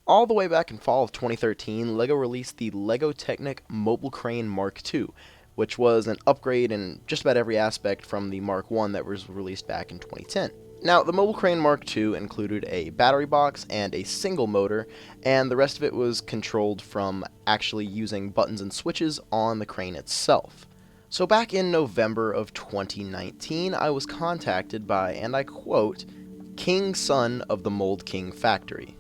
All the way back in fall of 2013, LEGO released the Lego Technic Mk, which was an upgrade in just about every aspect from the Mark I that was released back in 2010. Now, the Mobile Crane Mark II included a battery box and a single motor, and the rest of it was controlled from actually using buttons and switches on the crane itself. So back in November of 2019, I was contacted by, and I quote, King Son of the Mould King Factory.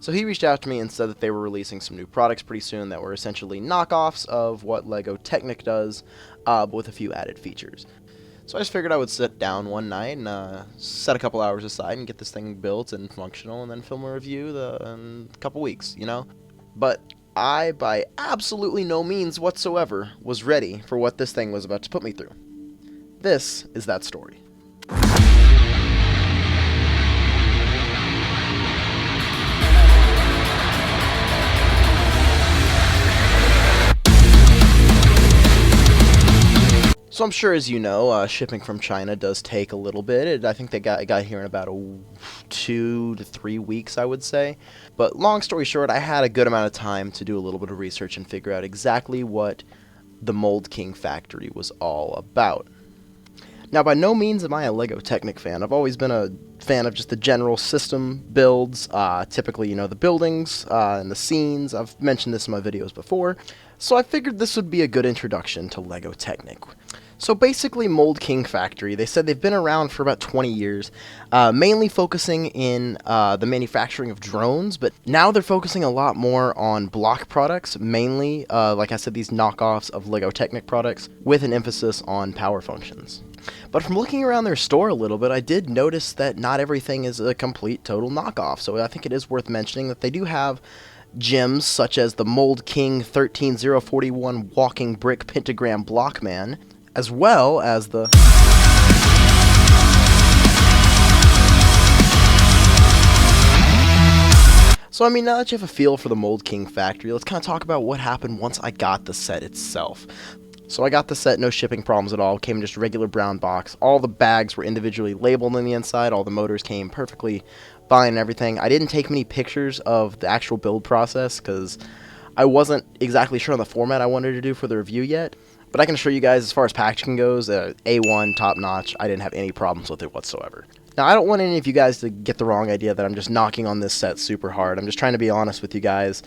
So he reached out to me and said that they were releasing some new products pretty soon that were essentially knockoffs of what Lego Technic does, but with a few added features. So I just figured I would sit down one night and set a couple hours aside and get this thing built and functional, and then film a review in a couple weeks, you know? But I, by absolutely no means whatsoever, was ready for what this thing was about to put me through. This is that story. So I'm sure, as you know, shipping from China does take a little bit. I think they got here in about 2 to 3 weeks, I would say. But long story short, I had a good amount of time to do a little bit of research and figure out exactly what the Mould King Factory was all about. Now, by no means am I a Lego Technic fan. I've always been a fan of just the general system builds, typically, you know, the buildings and the scenes. I've mentioned this in my videos before, so I figured this would be a good introduction to Lego Technic. So basically, Mould King Factory, they said they've been around for about 20 years, mainly focusing in the manufacturing of drones, but now they're focusing a lot more on block products, mainly, like I said, these knockoffs of Lego Technic products, with an emphasis on power functions. But from looking around their store a little bit, I did notice that not everything is a complete total knockoff, so I think it is worth mentioning that they do have gems such as the Mould King 13041 Walking Brick Pentagram Blockman, as well as the So I mean, now that you have a feel for the Mould King Factory, let's kind of talk about what happened once I got the set itself. So I got the set, no shipping problems at all, came in just a regular brown box. All the bags were individually labeled on the inside, all the motors came perfectly fine and everything. I didn't take many pictures of the actual build process because I wasn't exactly sure on the format I wanted to do for the review yet. But I can assure you guys, as far as packaging goes, A1, top notch. I didn't have any problems with it whatsoever. Now, I don't want any of you guys to get the wrong idea that I'm just knocking on this set super hard. I'm just trying to be honest with you guys.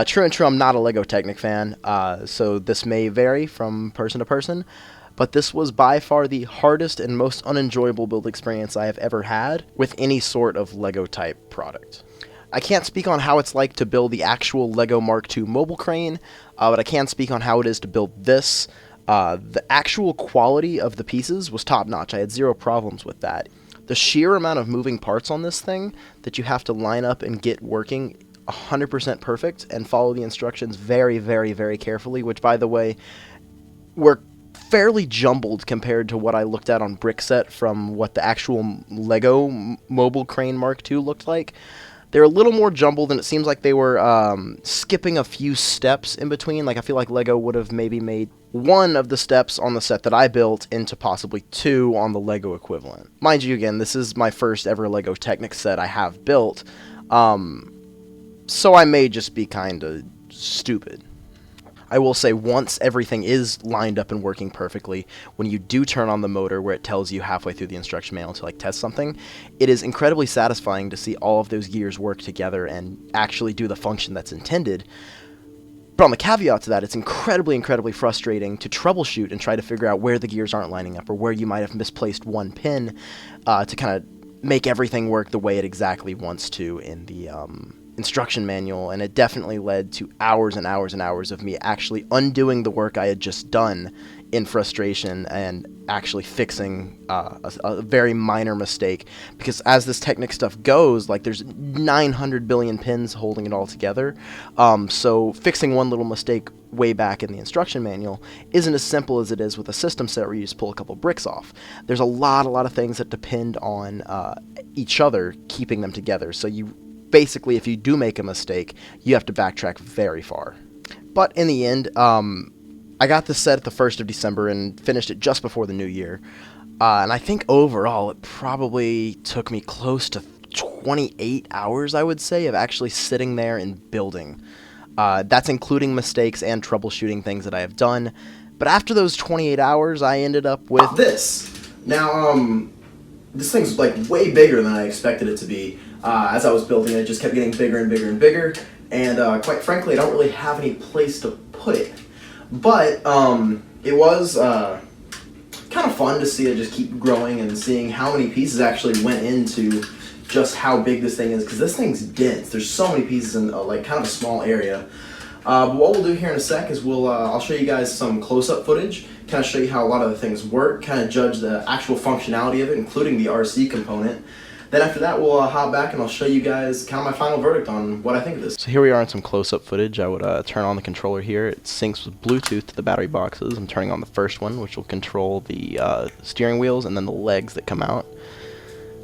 True and true, I'm not a Lego Technic fan, so this may vary from person to person. But this was by far the hardest and most unenjoyable build experience I have ever had with any sort of Lego type product. I can't speak on how it's like to build the actual Lego Mark II mobile crane, but I can speak on how it is to build this. The actual quality of the pieces was top-notch. I had zero problems with that. The sheer amount of moving parts on this thing that you have to line up and get working 100% perfect and follow the instructions very, very, very carefully, which, by the way, were fairly jumbled compared to what I looked at on Brickset from what the actual Lego Mobile Crane Mark II looked like. They're a little more jumbled, and it seems like they were skipping a few steps in between. Like, I feel like Lego would have maybe made one of the steps on the set that I built into possibly two on the Lego equivalent. Mind you, again, this is my first ever Lego Technic set I have built, so I may just be kind of stupid. I will say, once everything is lined up and working perfectly, when you do turn on the motor where it tells you halfway through the instruction manual to test something, it is incredibly satisfying to see all of those gears work together and actually do the function that's intended. But on the caveat to that, it's incredibly, incredibly frustrating to troubleshoot and try to figure out where the gears aren't lining up or where you might have misplaced one pin to kind of make everything work the way it exactly wants to in the instruction manual, and it definitely led to hours and hours and hours of me actually undoing the work I had just done in frustration and actually fixing a very minor mistake, because as this Technic stuff goes, like, there's 900 billion pins holding it all together, so fixing one little mistake way back in the instruction manual isn't as simple as it is with a system set where you just pull a couple bricks off. There's a lot of things that depend on each other keeping them together, so you basically, if you do make a mistake, you have to backtrack very far. But in the end, I got this set at the 1st of December and finished it just before the new year. And I think overall, it probably took me close to 28 hours, I would say, of actually sitting there and building. That's including mistakes and troubleshooting things that I have done. But after those 28 hours, I ended up with this. Now, this thing's like way bigger than I expected it to be. As I was building it just kept getting bigger and bigger and bigger. And quite frankly, I don't really have any place to put it. But it was kind of fun to see it just keep growing and seeing how many pieces actually went into just how big this thing is, because this thing's dense. There's so many pieces in like kind of a small area. But what we'll do here in a sec is I'll show you guys some close-up footage, kind of show you how a lot of the things work, kind of judge the actual functionality of it, including the RC component. Then after that, we'll hop back and I'll show you guys kind of my final verdict on what I think of this. So here we are in some close-up footage. I would turn on the controller here. It syncs with Bluetooth to the battery boxes. I'm turning on the first one, which will control the steering wheels and then the legs that come out.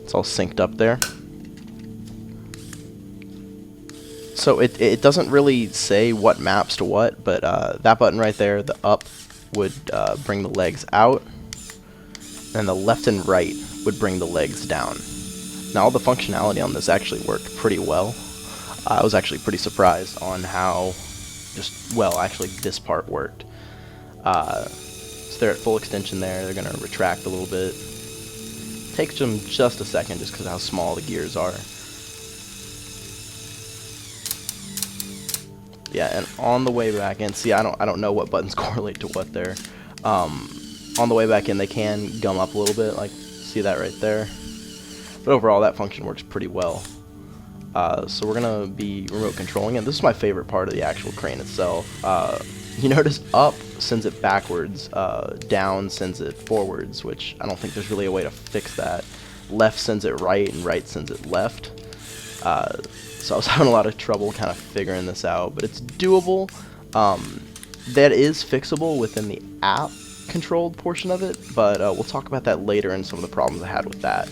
It's all synced up there. So it doesn't really say what maps to what, but that button right there, the up, would bring the legs out, and the left and right would bring the legs down. Now all the functionality on this actually worked pretty well. I was actually pretty surprised on how actually this part worked. So they're at full extension there. They're going to retract a little bit. Takes them just a second just because of how small the gears are. Yeah, and on the way back in, see, I don't know what buttons correlate to what there. On the way back in, they can gum up a little bit, like, see that right there. But overall, that function works pretty well. So we're going to be remote controlling it. This is my favorite part of the actual crane itself. You notice up sends it backwards, down sends it forwards, which I don't think there's really a way to fix that. Left sends it right, and right sends it left. So I was having a lot of trouble kind of figuring this out, but it's doable. That is fixable within the app-controlled portion of it, but we'll talk about that later and some of the problems I had with that.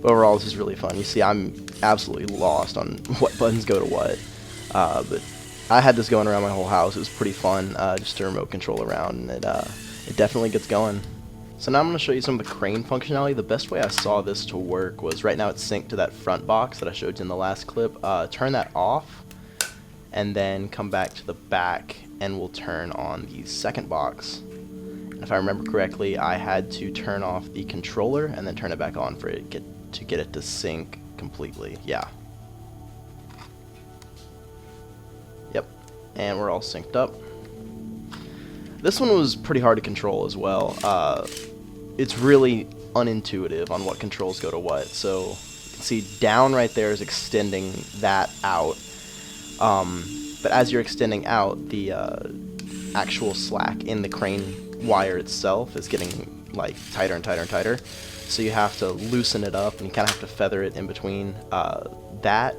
But overall, this is really fun. You see, I'm absolutely lost on what buttons go to what, but I had this going around my whole house. It was pretty fun just to remote control around, and it definitely gets going. So now I'm going to show you some of the crane functionality. The best way I saw this to work was right now it's synced to that front box that I showed you in the last clip. Turn that off and then come back to the back and we'll turn on the second box. And if I remember correctly, I had to turn off the controller and then turn it back on for it to get it to sync completely. Yeah. Yep. And we're all synced up. This one was pretty hard to control as well. It's really unintuitive on what controls go to what. So you can see down right there is extending that out. But as you're extending out, the actual slack in the crane wire itself is getting like tighter and tighter and tighter. So you have to loosen it up and you kind of have to feather it in between. That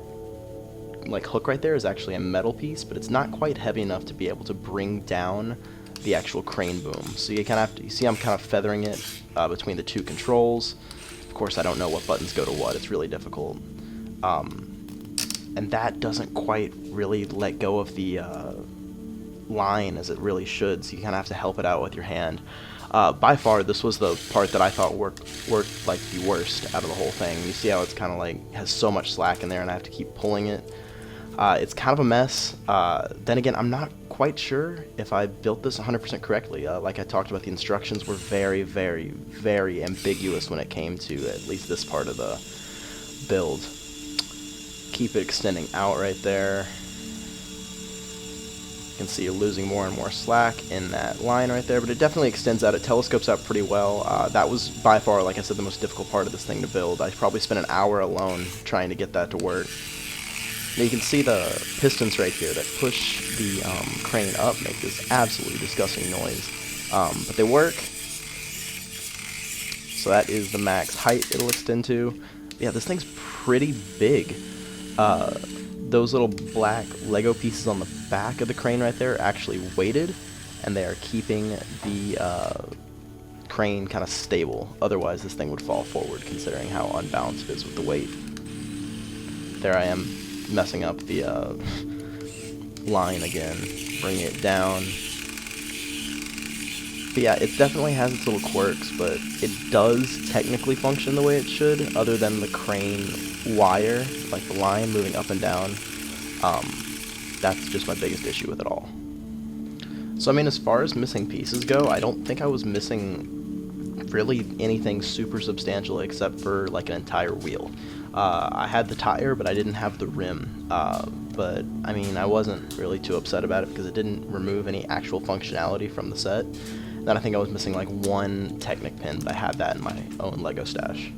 like hook right there is actually a metal piece, but it's not quite heavy enough to be able to bring down the actual crane boom. So you kind of have to, you see I'm kind of feathering it between the two controls. Of course I don't know what buttons go to what, it's really difficult. And that doesn't quite really let go of the line as it really should, so you kind of have to help it out with your hand. By far this was the part that I thought worked like the worst out of the whole thing. You see how it's kind of like has so much slack in there and I have to keep pulling it. It's kind of a mess. Then again, I'm not quite sure if I built this 100% correctly. Like I talked about, the instructions were very, very, very ambiguous when it came to at least this part of the build. Keep it extending out right there. You can see you're losing more and more slack in that line right there, but it definitely extends out. It telescopes out pretty well. That was by far, like I said, the most difficult part of this thing to build. I probably spent an hour alone trying to get that to work. Now you can see the pistons right here that push the crane up make this absolutely disgusting noise. But they work. So that is the max height it'll extend to. Yeah, this thing's pretty big. Those little black Lego pieces on the back of the crane right there are actually weighted, and they are keeping the crane kind of stable. Otherwise this thing would fall forward, considering how unbalanced it is with the weight. There I am, messing up the line again, bringing it down. But yeah, it definitely has its little quirks, but it does technically function the way it should, other than the crane wire, like the line moving up and down. That's just my biggest issue with it all. So I mean, as far as missing pieces go, I don't think I was missing really anything super substantial except for like an entire wheel. I had the tire, but I didn't have the rim. But I mean, I wasn't really too upset about it because it didn't remove any actual functionality from the set. Then I think I was missing like one Technic pin, but I had that in my own Lego stash.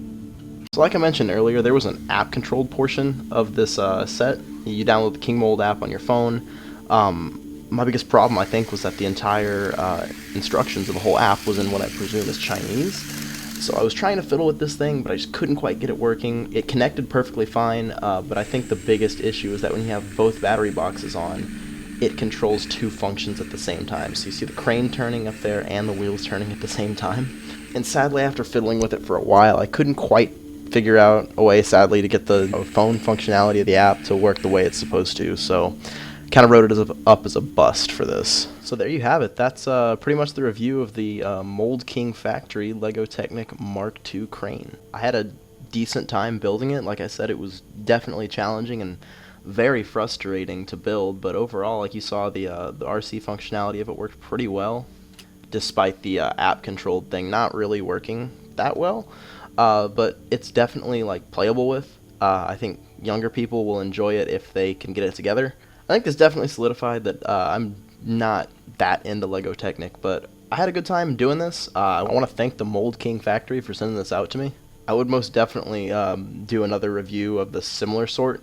So like I mentioned earlier, there was an app-controlled portion of this set. You download the King Mould app on your phone. My biggest problem, I think, was that the entire instructions of the whole app was in what I presume is Chinese. So I was trying to fiddle with this thing, but I just couldn't quite get it working. It connected perfectly fine, but I think the biggest issue is that when you have both battery boxes on, it controls two functions at the same time. So you see the crane turning up there and the wheels turning at the same time. And sadly, after fiddling with it for a while, I couldn't quite figure out a way, sadly, to get the phone functionality of the app to work the way it's supposed to. So kind of wrote it up as a bust for this. So there you have it. That's pretty much the review of the Mould King Factory Lego Technic Mk crane. I had a decent time building it. Like I said, it was definitely challenging and very frustrating to build, but overall, like you saw, the RC functionality of it worked pretty well, despite the app-controlled thing not really working that well. But it's definitely like playable with. I think younger people will enjoy it if they can get it together. I think this definitely solidified that I'm not that into Lego Technic, but I had a good time doing this. I want to thank the Mould King Factory for sending this out to me. I would most definitely do another review of the similar sort.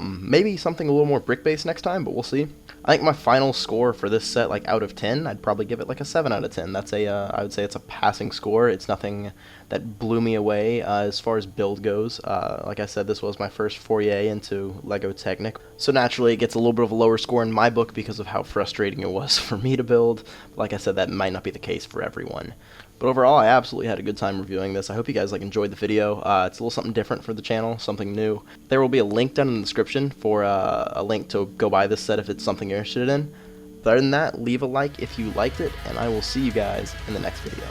Maybe something a little more brick-based next time, but we'll see. I think my final score for this set, like out of 10, I'd probably give it like a 7 out of 10. That's I would say it's a passing score. It's nothing that blew me away as far as build goes. Like I said, this was my first foray into Lego Technic, so naturally it gets a little bit of a lower score in my book because of how frustrating it was for me to build. But like I said, that might not be the case for everyone. But overall, I absolutely had a good time reviewing this. I hope you guys enjoyed the video. It's a little something different for the channel, something new. There will be a link down in the description for a link to go buy this set if it's something you're interested in. But other than that, leave a like if you liked it, and I will see you guys in the next video.